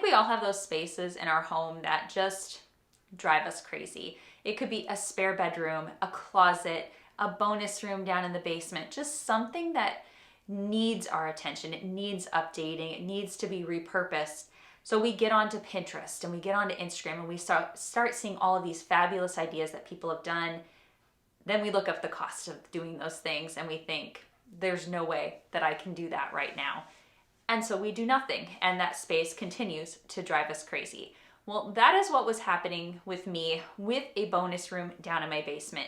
we all have those spaces in our home that just drive us crazy. It could be a spare bedroom, a closet, a bonus room down in the basement, just something that needs our attention. It needs updating. It needs to be repurposed. So we get onto Pinterest and we get onto Instagram and we start seeing all of these fabulous ideas that people have done. Then we look up the cost of doing those things and we think, there's no way that I can do that right now. And so we do nothing, and that space continues to drive us crazy. Well, that is what was happening with me with a bonus room down in my basement.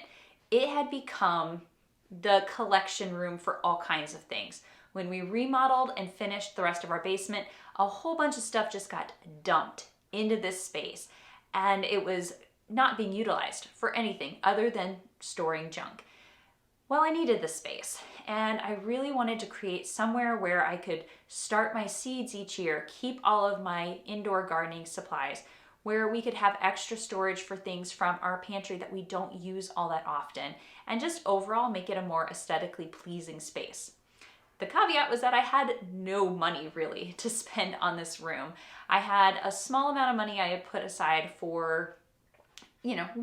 It had become the collection room for all kinds of things. When we remodeled and finished the rest of our basement, a whole bunch of stuff just got dumped into this space, and it was not being utilized for anything other than storing junk. Well, I needed the space, and I really wanted to create somewhere where I could start my seeds each year, keep all of my indoor gardening supplies, where we could have extra storage for things from our pantry that we don't use all that often, and just overall make it a more aesthetically pleasing space. The caveat was that I had no money really to spend on this room. I had a small amount of money I had put aside for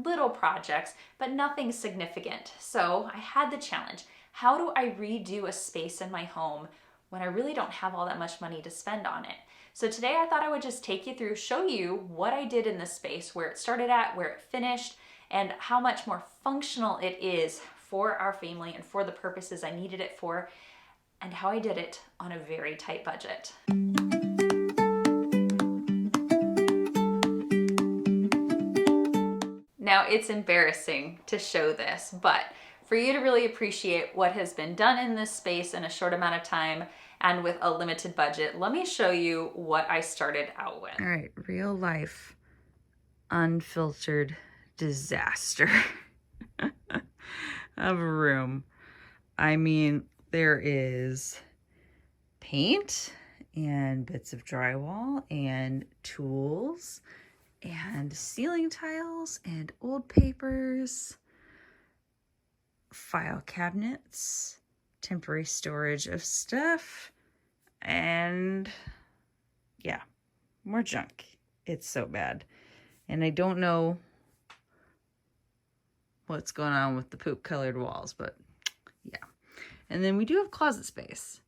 little projects, but nothing significant. So I had the challenge. How do I redo a space in my home when I really don't have all that much money to spend on it? So today I thought I would just take you through, show you what I did in this space, where it started at, where it finished, and how much more functional it is for our family and for the purposes I needed it for, and how I did it on a very tight budget. Now, it's embarrassing to show this, but for you to really appreciate what has been done in this space in a short amount of time and with a limited budget, let me show you what I started out with. All right, real life, unfiltered disaster of a room. I mean, there is paint and bits of drywall and tools and ceiling tiles and old papers, file cabinets, temporary storage of stuff, and yeah, more junk. It's so bad. And I don't know what's going on with the poop colored walls, but yeah. And then we do have closet space.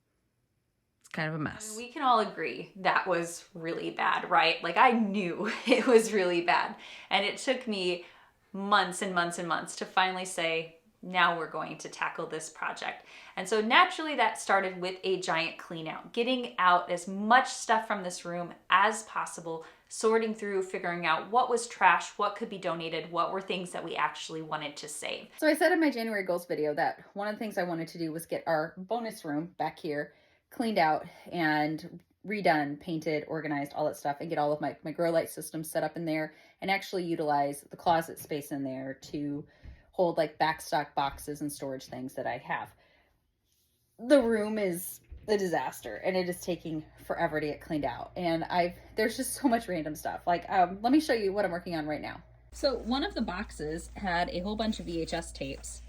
Kind of a mess. We can all agree that was really bad, right? Like, I knew it was really bad. And it took me months and months and months to finally say, now we're going to tackle this project. And so naturally that started with a giant clean out, getting out as much stuff from this room as possible, sorting through, figuring out what was trash, what could be donated, what were things that we actually wanted to save. So I said in my January goals video that one of the things I wanted to do was get our bonus room back here cleaned out and redone, painted, organized, all that stuff, and get all of my grow light systems set up in there, and actually utilize the closet space in there to hold like backstock boxes and storage things that I have. The room is a disaster, and it is taking forever to get cleaned out, and there's just so much random stuff. Like, let me show you what I'm working on right now. So one of the boxes had a whole bunch of VHS tapes,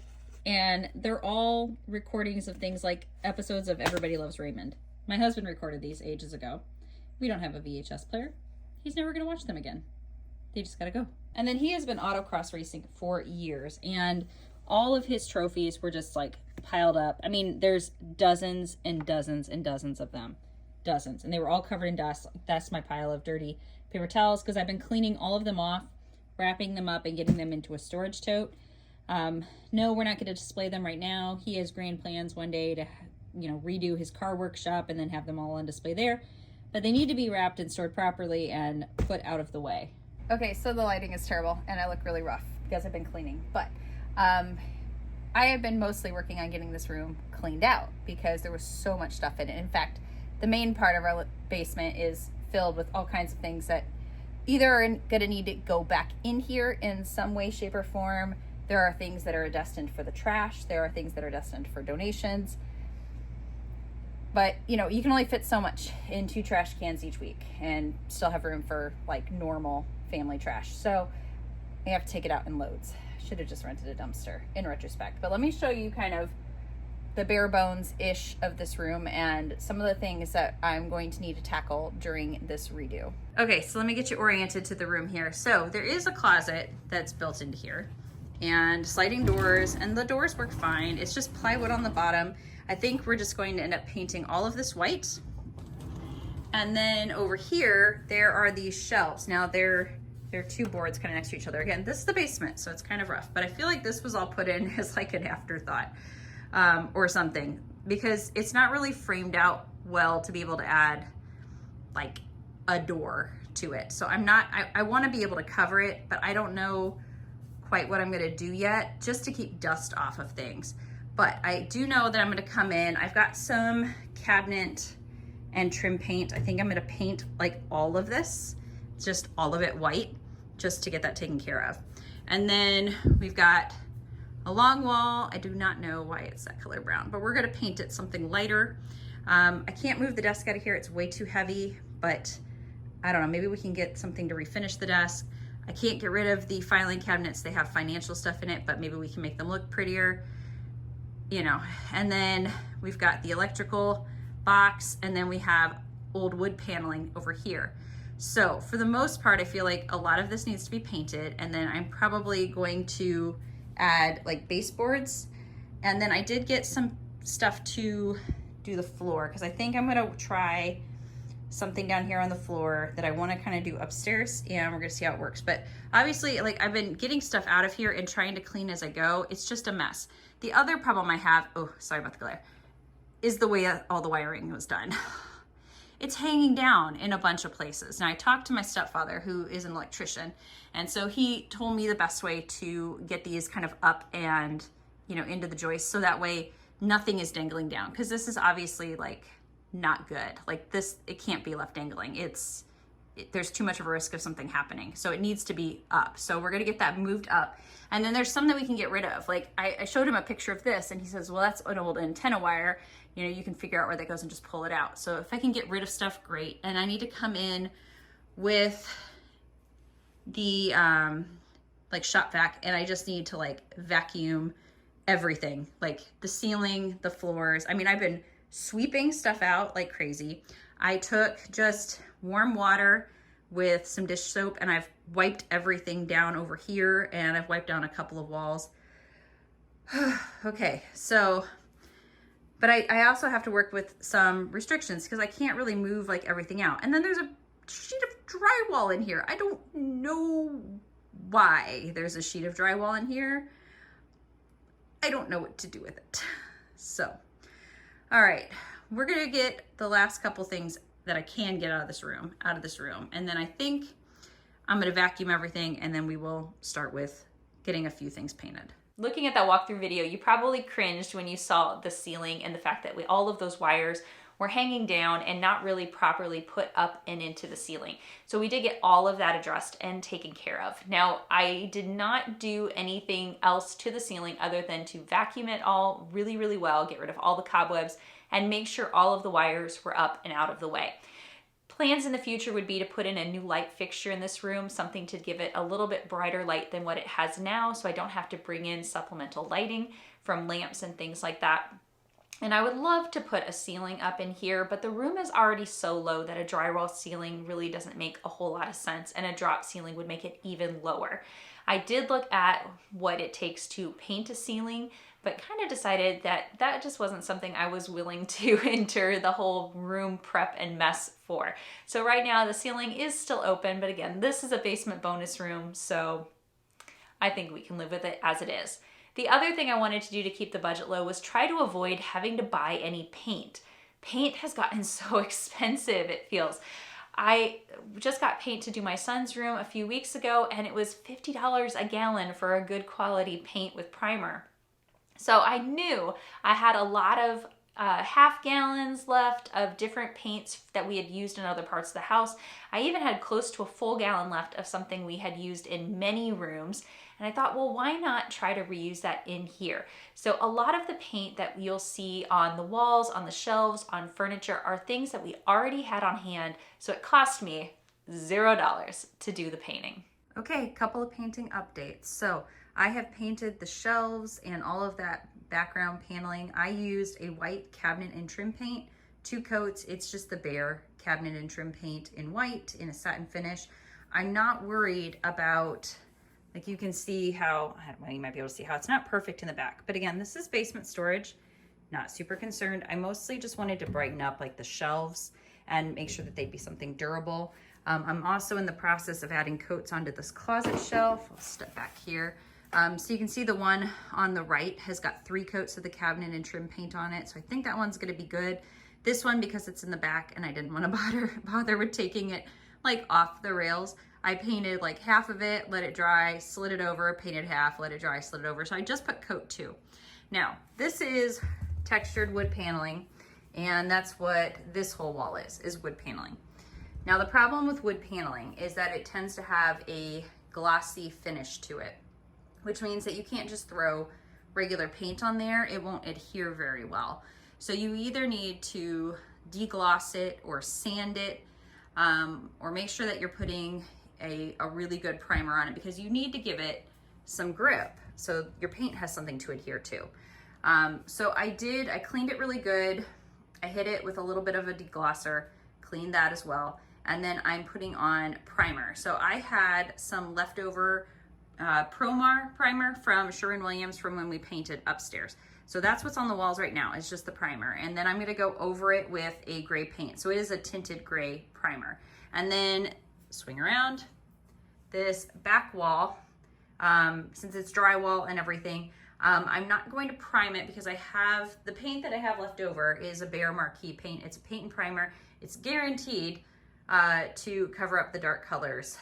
and they're all recordings of things like episodes of Everybody Loves Raymond. My husband recorded these ages ago. We don't have a VHS player. He's never going to watch them again. They just got to go. And then he has been autocross racing for years, and all of his trophies were just like piled up. I mean, there's dozens and dozens and dozens of them. Dozens. And they were all covered in dust. That's my pile of dirty paper towels, because I've been cleaning all of them off, wrapping them up, and getting them into a storage tote. No, we're not going to display them right now. He has grand plans one day to, redo his car workshop and then have them all on display there. But they need to be wrapped and stored properly and put out of the way. Okay, so the lighting is terrible and I look really rough because I've been cleaning. But I have been mostly working on getting this room cleaned out because there was so much stuff in it. In fact, the main part of our basement is filled with all kinds of things that either are going to need to go back in here in some way, shape, or form. There are things that are destined for the trash. There are things that are destined for donations. But, you can only fit so much in 2 trash cans each week and still have room for, like, normal family trash. So we have to take it out in loads. Should have just rented a dumpster in retrospect. But let me show you kind of the bare bones-ish of this room and some of the things that I'm going to need to tackle during this redo. Okay, so let me get you oriented to the room here. So there is a closet that's built into here and sliding doors, and the doors work fine. It's just plywood on the bottom. I think we're just going to end up painting all of this white. And then over here, there are these shelves. Now they're two boards kind of next to each other. Again, this is the basement, so it's kind of rough, but I feel like this was all put in as like an afterthought or something, because it's not really framed out well to be able to add like a door to it. So I want to be able to cover it, but I don't know quite what I'm going to do yet, just to keep dust off of things. But I do know that I'm going to come in. I've got some cabinet and trim paint. I think I'm going to paint like all of this, just all of it white, just to get that taken care of. And then we've got a long wall. I do not know why it's that color brown, but we're going to paint it something lighter. I can't move the desk out of here. It's way too heavy, but I don't know, maybe we can get something to refinish the desk. I can't get rid of the filing cabinets. They have financial stuff in it, but maybe we can make them look prettier, you know. And then we've got the electrical box, and then we have old wood paneling over here. So for the most part, I feel like a lot of this needs to be painted, and then I'm probably going to add like baseboards. And then I did get some stuff to do the floor, because I think I'm gonna try something down here on the floor that I want to kind of do upstairs, and we're gonna see how it works. But obviously, like, I've been getting stuff out of here and trying to clean as I go. It's just a mess. The other problem I have, oh, sorry about the glare, is the way all the wiring was done. It's hanging down in a bunch of places. Now, I talked to my stepfather, who is an electrician, and so he told me the best way to get these kind of up and, you know, into the joists, so that way nothing is dangling down, because this is obviously like not good. Like this, it can't be left dangling. There's too much of a risk of something happening. So it needs to be up. So we're gonna get that moved up. And then there's some that we can get rid of. Like I showed him a picture of this, and he says, well, that's an old antenna wire. You know, you can figure out where that goes and just pull it out. So if I can get rid of stuff, great. And I need to come in with the like shop vac, and I just need to like vacuum everything, like the ceiling, the floors. I mean, I've been sweeping stuff out like crazy. I took just warm water with some dish soap, and I've wiped everything down over here, and I've wiped down a couple of walls. Okay, so, but I also have to work with some restrictions, because I can't really move like everything out. And then there's a sheet of drywall in here. I don't know why there's a sheet of drywall in here. I don't know what to do with it. So, all right, we're gonna get the last couple things that I can get out of this room, and then I think I'm gonna vacuum everything, and then we will start with getting a few things painted. Looking at that walkthrough video, you probably cringed when you saw the ceiling and the fact that all of those wires were hanging down and not really properly put up and into the ceiling. So we did get all of that addressed and taken care of. Now, I did not do anything else to the ceiling other than to vacuum it all really, really well, get rid of all the cobwebs, and make sure all of the wires were up and out of the way. Plans in the future would be to put in a new light fixture in this room, something to give it a little bit brighter light than what it has now, so I don't have to bring in supplemental lighting from lamps and things like that. And I would love to put a ceiling up in here, but the room is already so low that a drywall ceiling really doesn't make a whole lot of sense, and a drop ceiling would make it even lower. I did look at what it takes to paint a ceiling, but kind of decided that that just wasn't something I was willing to enter the whole room prep and mess for. So right now the ceiling is still open, but again, this is a basement bonus room, so I think we can live with it as it is. The other thing I wanted to do to keep the budget low was try to avoid having to buy any paint. Paint has gotten so expensive, it feels. I just got paint to do my son's room a few weeks ago, and it was $50 a gallon for a good quality paint with primer. So I knew I had a lot of half gallons left of different paints that we had used in other parts of the house. I even had close to a full gallon left of something we had used in many rooms. And I thought, well, why not try to reuse that in here? So a lot of the paint that you'll see on the walls, on the shelves, on furniture are things that we already had on hand. So it cost me $0 to do the painting. Okay, couple of painting updates. So I have painted the shelves and all of that background paneling. I used a white cabinet and trim paint, 2 coats. It's just the bare cabinet and trim paint in white in a satin finish. I'm not worried about, like you can see how, well, you might be able to see how it's not perfect in the back. But again, this is basement storage, not super concerned. I mostly just wanted to brighten up like the shelves and make sure that they'd be something durable. I'm also in the process of adding coats onto this closet shelf. I'll step back here. So you can see the one on the right has got 3 coats of the cabinet and trim paint on it. So I think that one's gonna be good. This one, because it's in the back and I didn't want to bother with taking it like off the rails, I painted like half of it, let it dry, slid it over, painted half, let it dry, slid it over. So I just put coat 2. Now, this is textured wood paneling, and that's what this whole wall is wood paneling. Now, the problem with wood paneling is that it tends to have a glossy finish to it, which means that you can't just throw regular paint on there. It won't adhere very well. So you either need to degloss it or sand it, or make sure that you're putting a really good primer on it, because you need to give it some grip so your paint has something to adhere to. So I cleaned it really good. I hit it with a little bit of a deglosser, cleaned that as well. And then I'm putting on primer. So I had some leftover Promar primer from Sherwin-Williams from when we painted upstairs. So that's what's on the walls right now, is just the primer. And then I'm gonna go over it with a gray paint. So it is a tinted gray primer. And then swing around this back wall, since it's drywall and everything, I'm not going to prime it because I have, the paint that I have left over is a Behr Marquee paint. It's a paint and primer. It's guaranteed to cover up the dark colors.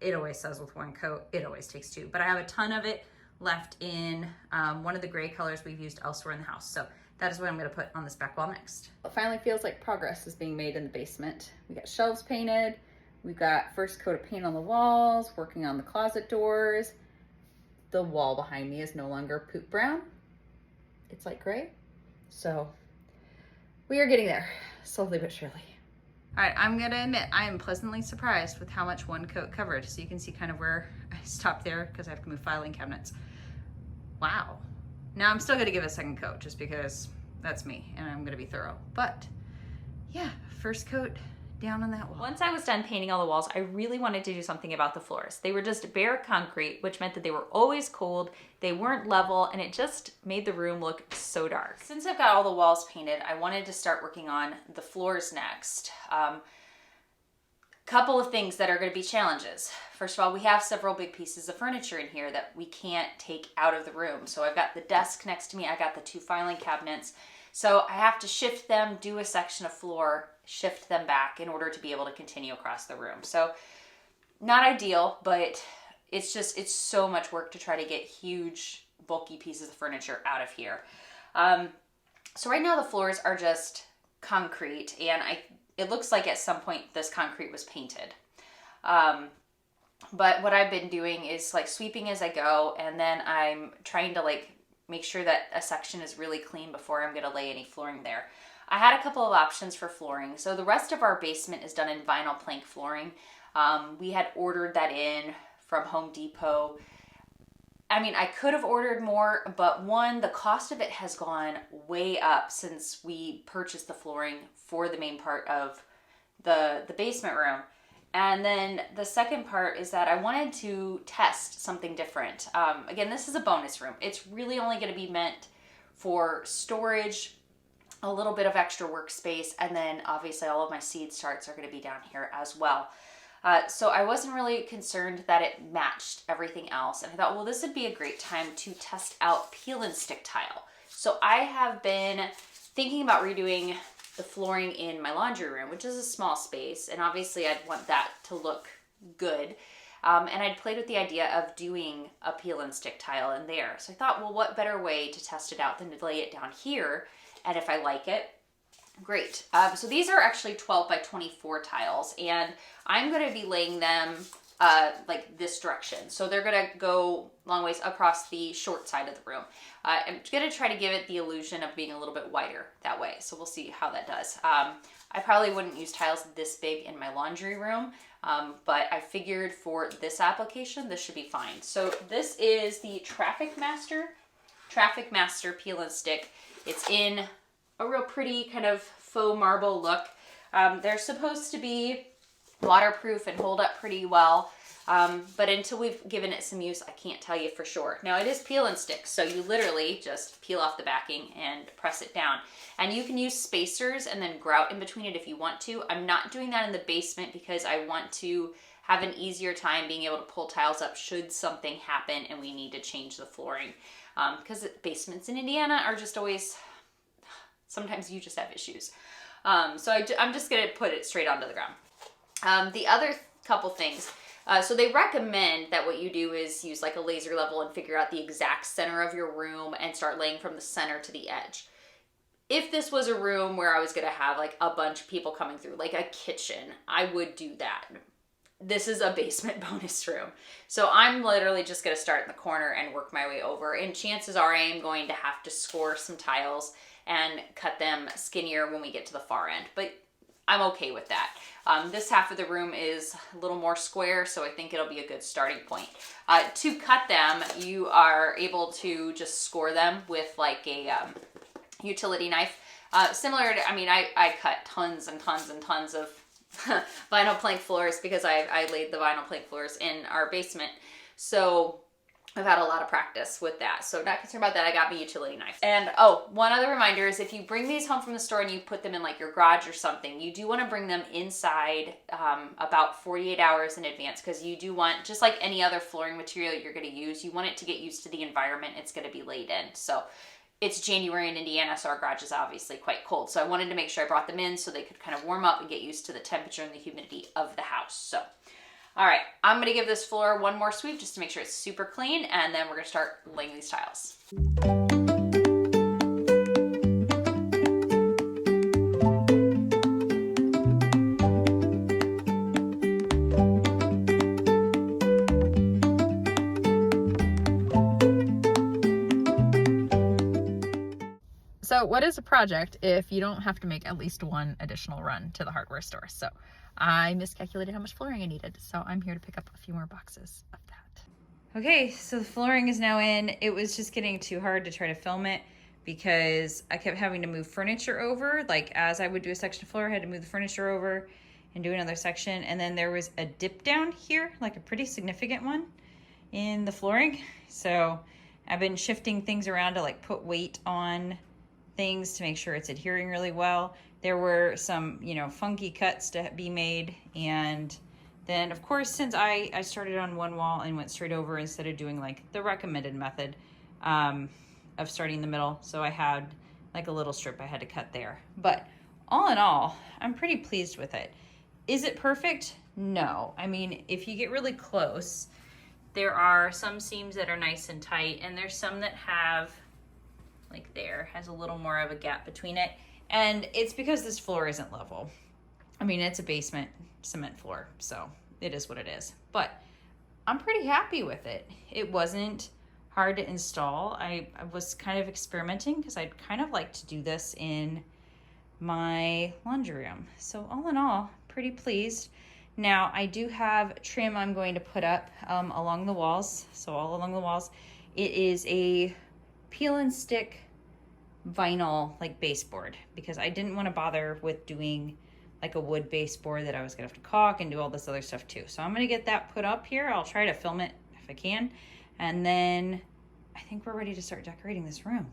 It always says with 1 coat, it always takes 2, but I have a ton of it left in one of the gray colors we've used elsewhere in the house. So that is what I'm gonna put on this back wall next. It finally feels like progress is being made in the basement. We got shelves painted. We've got first coat of paint on the walls, working on the closet doors. The wall behind me is no longer poop brown. It's light gray. So we are getting there, slowly but surely. All right, I'm gonna admit, I am pleasantly surprised with how much 1 coat covered. So you can see kind of where I stopped there because I have to move filing cabinets. Wow. Now I'm still gonna give it a 2nd coat just because that's me and I'm gonna be thorough. But yeah, first coat down on that wall. Once I was done painting all the walls, I really wanted to do something about the floors. They were just bare concrete, which meant that they were always cold, they weren't level, and it just made the room look so dark. Since I've got all the walls painted, I wanted to start working on the floors next. Couple of things that are going to be challenges. First of all, we have several big pieces of furniture in here that we can't take out of the room. So I've got the desk next to me, I got the 2 filing cabinets. So I have to shift them, do a section of floor, shift them back in order to be able to continue across the room. So not ideal, but it's so much work to try to get huge, bulky pieces of furniture out of here. So right now the floors are just concrete, and it looks like at some point this concrete was painted. But what I've been doing is like sweeping as I go, and then I'm trying to like make sure that a section is really clean before I'm gonna lay any flooring there. I had a couple of options for flooring. So the rest of our basement is done in vinyl plank flooring. We had ordered that in from Home Depot. I mean, I could have ordered more, but one, the cost of it has gone way up since we purchased the flooring for the main part of the basement room. And then the second part is that I wanted to test something different. Again, this is a bonus room. It's really only going to be meant for storage, a little bit of extra workspace, and then obviously all of my seed starts are going to be down here as well. So I wasn't really concerned that it matched everything else. And I thought, well, this would be a great time to test out peel and stick tile. So I have been thinking about redoing the flooring in my laundry room, which is a small space. And obviously I'd want that to look good. And I'd played with the idea of doing a peel and stick tile in there. So I thought, well, what better way to test it out than to lay it down here? And if I like it, great. So these are actually 12 by 24 tiles, and I'm going to be laying them like this direction. So they're going to go long ways across the short side of the room. I'm going to try to give it the illusion of being a little bit wider that way. So we'll see how that does. I probably wouldn't use tiles this big in my laundry room, but I figured for this application, this should be fine. So this is the Traffic Master Traffic Master Peel and Stick. It's in a real pretty kind of faux marble look. They're supposed to be waterproof and hold up pretty well. But until we've given it some use, I can't tell you for sure. Now it is peel and stick, so you literally just peel off the backing and press it down. And you can use spacers and then grout in between it if you want to. I'm not doing that in the basement because I want to have an easier time being able to pull tiles up should something happen and we need to change the flooring. Because basements in Indiana are just always, sometimes you just have issues. So I'm just gonna put it straight onto the ground. The other couple things, so they recommend that what you do is use like a laser level and figure out the exact center of your room and start laying from the center to the edge. If this was a room where I was gonna have like a bunch of people coming through, like a kitchen, I would do that. This is a basement bonus room. So I'm literally just gonna start in the corner and work my way over. And chances are I am going to have to score some tiles and cut them skinnier when we get to the far end. But I'm okay with that. This half of the room is a little more square, so I think it'll be a good starting point. To cut them, you are able to just score them with like a utility knife. Similar to, I mean, I cut tons and tons and tons of vinyl plank floors because I laid the vinyl plank floors in our basement. So I've had a lot of practice with that. So not concerned about that. I got my utility knife. And oh, one other reminder is if you bring these home from the store and you put them in like your garage or something, you do want to bring them inside about 48 hours in advance, because you do want, just like any other flooring material you're going to use, you want it to get used to the environment it's going to be laid in. So it's January in Indiana, so our garage is obviously quite cold. So I wanted to make sure I brought them in so they could kind of warm up and get used to the temperature and the humidity of the house. So, all right, I'm gonna give this floor one more sweep just to make sure it's super clean, and then we're gonna start laying these tiles. So what is a project if you don't have to make at least one additional run to the hardware store? So I miscalculated how much flooring I needed, so I'm here to pick up a few more boxes of that. Okay, so the flooring is now in. It was just getting too hard to try to film it because I kept having to move furniture over. Like as I would do a section of floor, I had to move the furniture over and do another section. And then there was a dip down here, like a pretty significant one in the flooring. So I've been shifting things around to like put weight on things to make sure it's adhering really well. There were some, funky cuts to be made. And then of course, since I started on one wall and went straight over instead of doing like the recommended method of starting in the middle. So I had like a little strip I had to cut there. But all in all, I'm pretty pleased with it. Is it perfect? No. I mean, if you get really close, there are some seams that are nice and tight, and there's some that have, like there, has a little more of a gap between it. And it's because this floor isn't level. I mean, it's a basement cement floor, so it is what it is. But I'm pretty happy with it. It wasn't hard to install. I was kind of experimenting because I'd kind of like to do this in my laundry room. So all in all, pretty pleased. Now I do have trim I'm going to put up along the walls. So all along the walls, it is a peel and stick vinyl like baseboard, because I didn't want to bother with doing like a wood baseboard that I was gonna have to caulk and do all this other stuff too. So I'm gonna get that put up here. I'll try to film it if I can, and then I think we're ready to start decorating this room.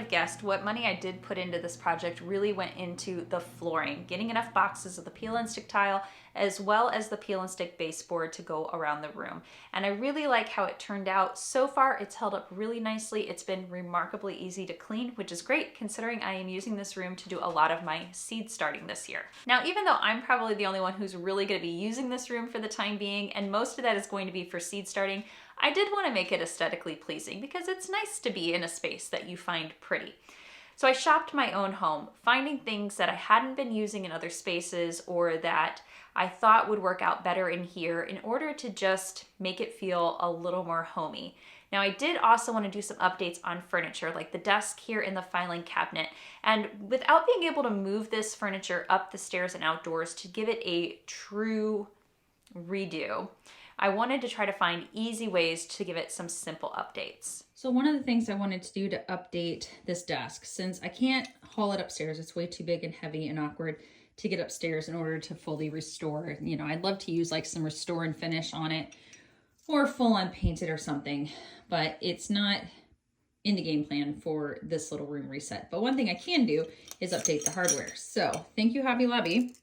Guessed, what money I did put into this project really went into the flooring, getting enough boxes of the peel and stick tile as well as the peel and stick baseboard to go around the room. And I really like how it turned out. So far, it's held up really nicely. It's been remarkably easy to clean, which is great considering I am using this room to do a lot of my seed starting this year. Now, even though I'm probably the only one who's really going to be using this room for the time being, and most of that is going to be for seed starting, I did want to make it aesthetically pleasing because it's nice to be in a space that you find pretty. So I shopped my own home, finding things that I hadn't been using in other spaces or that I thought would work out better in here in order to just make it feel a little more homey. Now I did also want to do some updates on furniture, like the desk here in the filing cabinet. And without being able to move this furniture up the stairs and outdoors to give it a true redo, I wanted to try to find easy ways to give it some simple updates. So one of the things I wanted to do to update this desk, since I can't haul it upstairs, it's way too big and heavy and awkward to get upstairs in order to fully restore. You know, I'd love to use like some restore and finish on it or full on painted or something, but it's not in the game plan for this little room reset. But one thing I can do is update the hardware. So thank you, Hobby Lobby,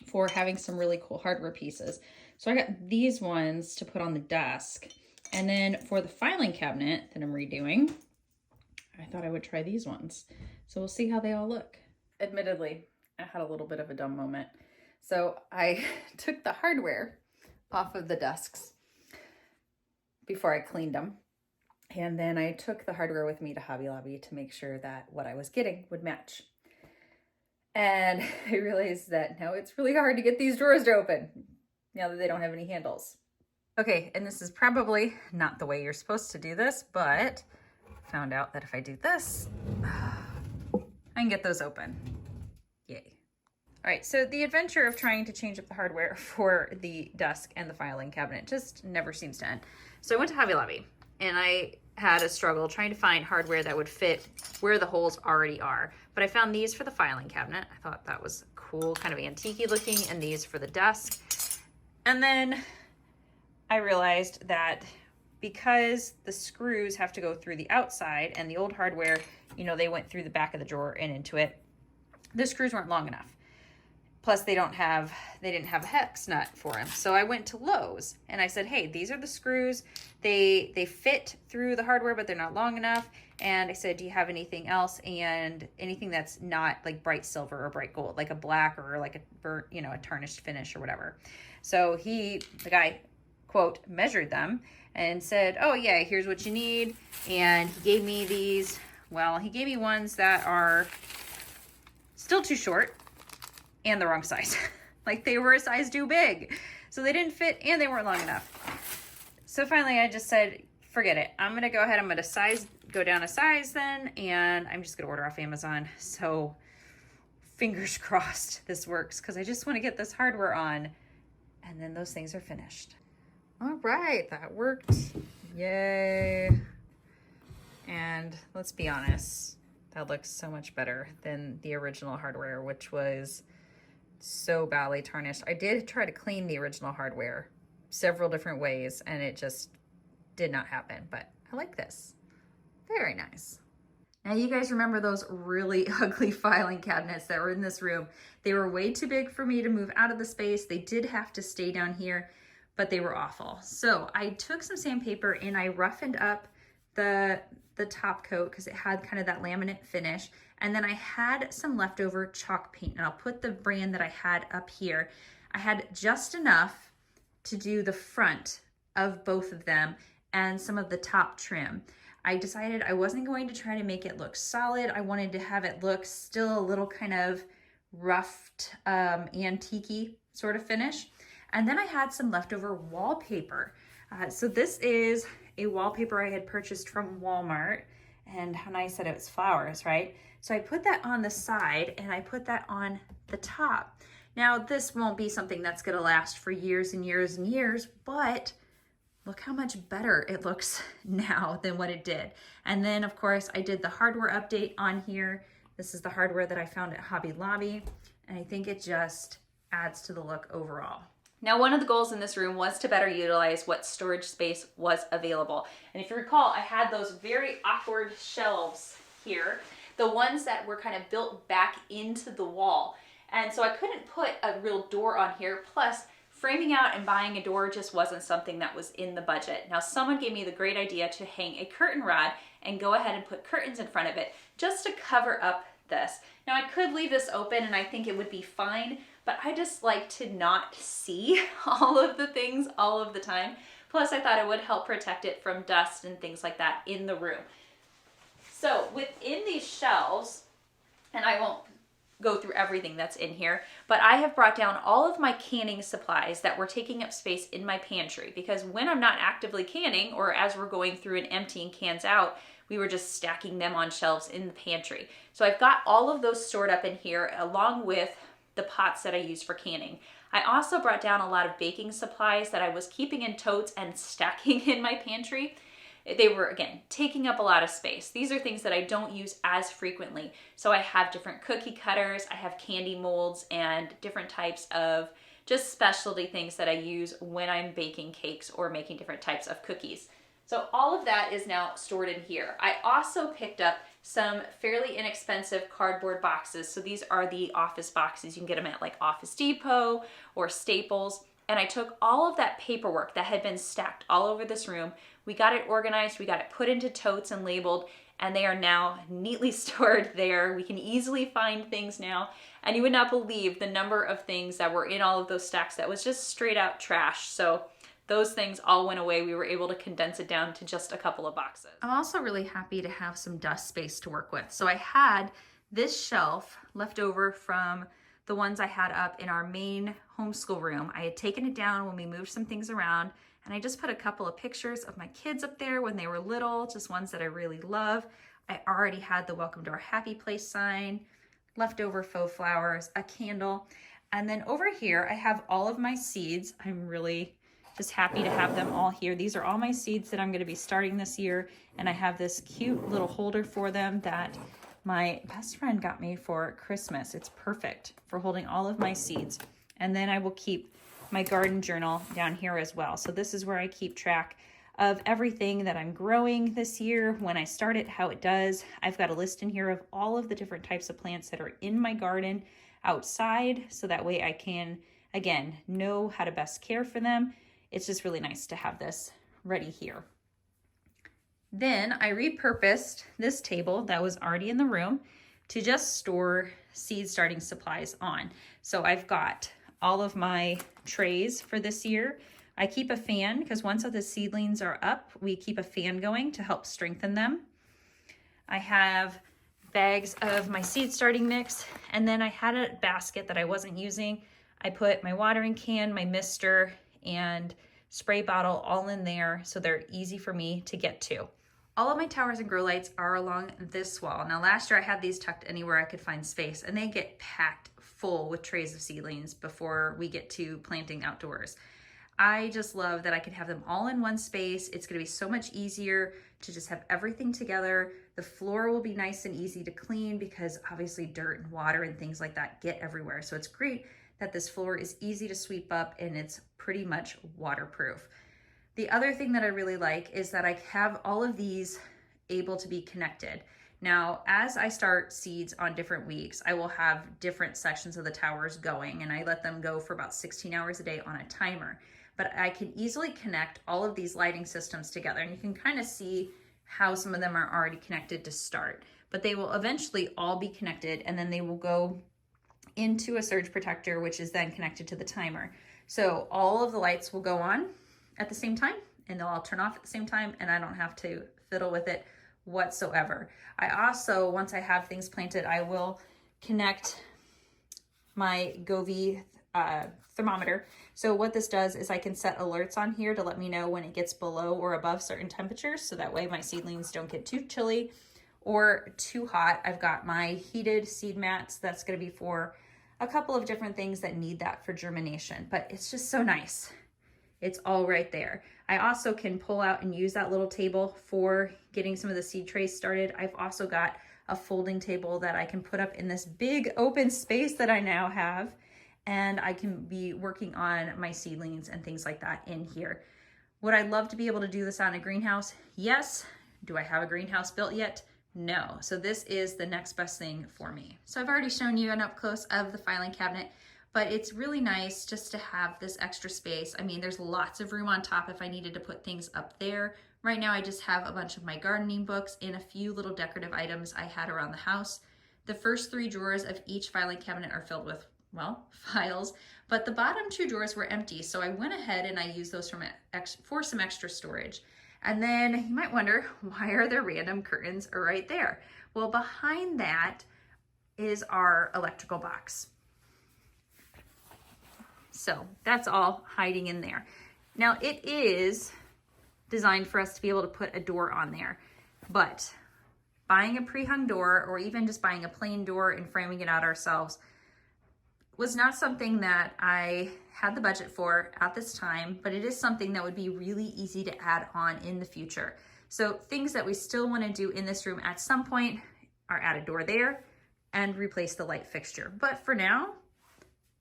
for having some really cool hardware pieces. So I got these ones to put on the desk. And then for the filing cabinet that I'm redoing, I thought I would try these ones. So we'll see how they all look. Admittedly, I had a little bit of a dumb moment. So I took the hardware off of the desks before I cleaned them. And then I took the hardware with me to Hobby Lobby to make sure that what I was getting would match. And I realized that now it's really hard to get these drawers to open now that they don't have any handles. Okay, and this is probably not the way you're supposed to do this, but I found out that if I do this, I can get those open. Yay. All right, so the adventure of trying to change up the hardware for the desk and the filing cabinet just never seems to end. So I went to Hobby Lobby and I had a struggle trying to find hardware that would fit where the holes already are. But I found these for the filing cabinet. I thought that was cool, kind of antique-y looking, and these for the desk. And then I realized that because the screws have to go through the outside and the old hardware, you know, they went through the back of the drawer and into it, the screws weren't long enough. Plus they didn't have a hex nut for them. So I went to Lowe's and I said, hey, these are the screws. They fit through the hardware, but they're not long enough. And I said, do you have anything else? And anything that's not like bright silver or bright gold, like a black or like a burnt, you know, a tarnished finish or whatever. So the guy, quote, measured them and said, oh yeah, here's what you need. And he gave me these, well, he gave me ones that are still too short and the wrong size. Like they were a size too big. So they didn't fit and they weren't long enough. So finally I just said, forget it. I'm gonna go ahead, I'm gonna go down a size then, and I'm just gonna order off Amazon. So fingers crossed this works, because I just wanna get this hardware on and then those things are finished. All right, that worked. Yay. And let's be honest, that looks so much better than the original hardware, which was so badly tarnished. I did try to clean the original hardware several different ways and it just did not happen, but I like this. Very nice. Now you guys remember those really ugly filing cabinets that were in this room. They were way too big for me to move out of the space. They did have to stay down here, but they were awful. So I took some sandpaper and I roughened up the top coat because it had kind of that laminate finish. And then I had some leftover chalk paint, and I'll put the brand that I had up here. I had just enough to do the front of both of them and some of the top trim. I decided I wasn't going to try to make it look solid. I wanted to have it look still a little kind of roughed, antique-y sort of finish. And then I had some leftover wallpaper. So this is a wallpaper I had purchased from Walmart, and how nice that it was flowers, right? So I put that on the side and I put that on the top. Now this won't be something that's gonna last for years and years and years, but look how much better it looks now than what it did. And then of course I did the hardware update on here. This is the hardware that I found at Hobby Lobby, and I think it just adds to the look overall. Now, one of the goals in this room was to better utilize what storage space was available. And if you recall, I had those very awkward shelves here, the ones that were kind of built back into the wall. And so I couldn't put a real door on here. Plus, framing out and buying a door just wasn't something that was in the budget. Now, someone gave me the great idea to hang a curtain rod and go ahead and put curtains in front of it just to cover up this. Now, I could leave this open and I think it would be fine, but I just like to not see all of the things all of the time. Plus, I thought it would help protect it from dust and things like that in the room. So within these shelves, and I won't go through everything that's in here, but I have brought down all of my canning supplies that were taking up space in my pantry, because when I'm not actively canning, or as we're going through and emptying cans out, we were just stacking them on shelves in the pantry. So I've got all of those stored up in here, along with the pots that I use for canning. I also brought down a lot of baking supplies that I was keeping in totes and stacking in my pantry. They were, again, taking up a lot of space. These are things that I don't use as frequently. So I have different cookie cutters, I have candy molds, and different types of just specialty things that I use when I'm baking cakes or making different types of cookies. So all of that is now stored in here. I also picked up some fairly inexpensive cardboard boxes. So these are the office boxes. You can get them at like Office Depot or Staples. And I took all of that paperwork that had been stacked all over this room. We got it organized, we got it put into totes and labeled, and they are now neatly stored there. We can easily find things now. And you would not believe the number of things that were in all of those stacks that was just straight out trash. So those things all went away. We were able to condense it down to just a couple of boxes. I'm also really happy to have some dust space to work with. So I had this shelf left over from the ones I had up in our main homeschool room. I had taken it down when we moved some things around, and I just put a couple of pictures of my kids up there when they were little, just ones that I really love. I already had the Welcome to Our Happy Place sign, leftover faux flowers, a candle, and then over here I have all of my seeds. I'm really just happy to have them all here. These are all my seeds that I'm going to be starting this year, and I have this cute little holder for them that my best friend got me for Christmas. It's perfect for holding all of my seeds. And then I will keep my garden journal down here as well. So this is where I keep track of everything that I'm growing this year, when I start it, how it does. I've got a list in here of all of the different types of plants that are in my garden outside, so that way I can, again, know how to best care for them. It's just really nice to have this ready here. Then I repurposed this table that was already in the room to just store seed starting supplies on. So I've got all of my trays for this year. I keep a fan because once the seedlings are up, we keep a fan going to help strengthen them. I have bags of my seed starting mix, and then I had a basket that I wasn't using. I put my watering can, my mister, and spray bottle all in there, so they're easy for me to get to. All of my towers and grow lights are along this wall. Now last year I had these tucked anywhere I could find space, and they get packed full with trays of seedlings before we get to planting outdoors. I just love that I can have them all in one space. It's gonna be so much easier to just have everything together. The floor will be nice and easy to clean because obviously dirt and water and things like that get everywhere. So it's great that this floor is easy to sweep up and it's pretty much waterproof. The other thing that I really like is that I have all of these able to be connected. Now, as I start seeds on different weeks, I will have different sections of the towers going, and I let them go for about 16 hours a day on a timer. But I can easily connect all of these lighting systems together, and you can kind of see how some of them are already connected to start. But they will eventually all be connected, and then they will go into a surge protector, which is then connected to the timer. So all of the lights will go on at the same time, and they'll all turn off at the same time, and I don't have to fiddle with it whatsoever. I also, once I have things planted, I will connect my Govee thermometer. So what this does is I can set alerts on here to let me know when it gets below or above certain temperatures, so that way my seedlings don't get too chilly or too hot. I've got my heated seed mats. That's going to be for a couple of different things that need that for germination, but it's just so nice. It's all right there. I also can pull out and use that little table for getting some of the seed trays started. I've also got a folding table that I can put up in this big open space that I now have, and I can be working on my seedlings and things like that in here. Would I love to be able to do this on a greenhouse? Yes. Do I have a greenhouse built yet? No. So this is the next best thing for me. So I've already shown you an up close of the filing cabinet, but it's really nice just to have this extra space. I mean, there's lots of room on top if I needed to put things up there. Right now I just have a bunch of my gardening books and a few little decorative items I had around the house. The first 3 drawers of each filing cabinet are filled with, well, files, but the bottom 2 drawers were empty. So I went ahead and I used those for some extra storage. And then you might wonder, why are there random curtains right there? Well, behind that is our electrical box. So that's all hiding in there. Now it is designed for us to be able to put a door on there, but buying a pre-hung door or even just buying a plain door and framing it out ourselves was not something that I had the budget for at this time, but it is something that would be really easy to add on in the future. So things that we still want to do in this room at some point are add a door there and replace the light fixture. But for now,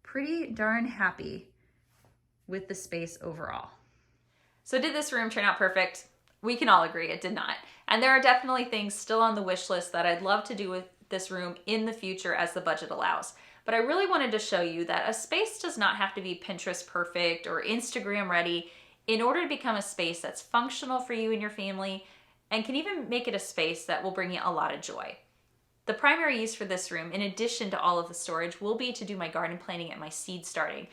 pretty darn happy with the space overall. So did this room turn out perfect? We can all agree it did not. And there are definitely things still on the wish list that I'd love to do with this room in the future as the budget allows. But I really wanted to show you that a space does not have to be Pinterest perfect or Instagram ready in order to become a space that's functional for you and your family and can even make it a space that will bring you a lot of joy. The primary use for this room, in addition to all of the storage, will be to do my garden planting and my seed starting.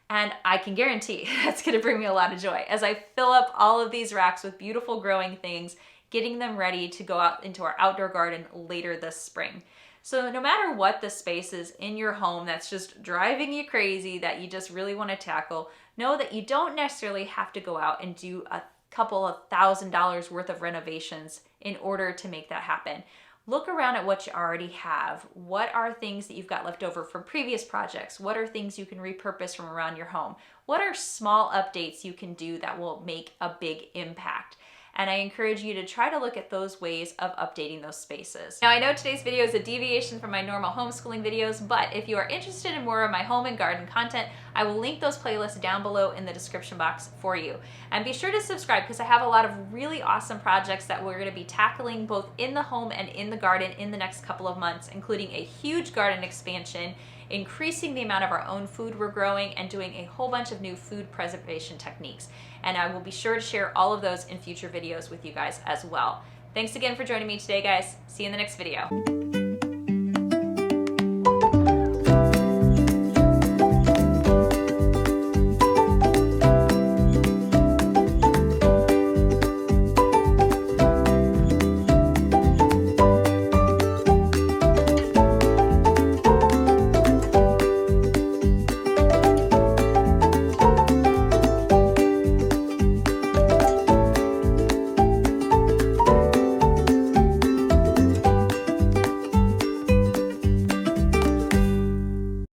And I can guarantee that's gonna bring me a lot of joy as I fill up all of these racks with beautiful growing things, getting them ready to go out into our outdoor garden later this spring. So no matter what the space is in your home that's just driving you crazy, that you just really wanna tackle, know that you don't necessarily have to go out and do a couple of $1,000s worth of renovations in order to make that happen. Look around at what you already have. What are things that you've got left over from previous projects? What are things you can repurpose from around your home? What are small updates you can do that will make a big impact? And I encourage you to try to look at those ways of updating those spaces. Now I know today's video is a deviation from my normal homeschooling videos, but if you are interested in more of my home and garden content, I will link those playlists down below in the description box for you. And be sure to subscribe because I have a lot of really awesome projects that we're gonna be tackling both in the home and in the garden in the next couple of months, including a huge garden expansion, increasing the amount of our own food we're growing, and doing a whole bunch of new food preservation techniques. And I will be sure to share all of those in future videos with you guys as well. Thanks again for joining me today, guys. See you in the next video.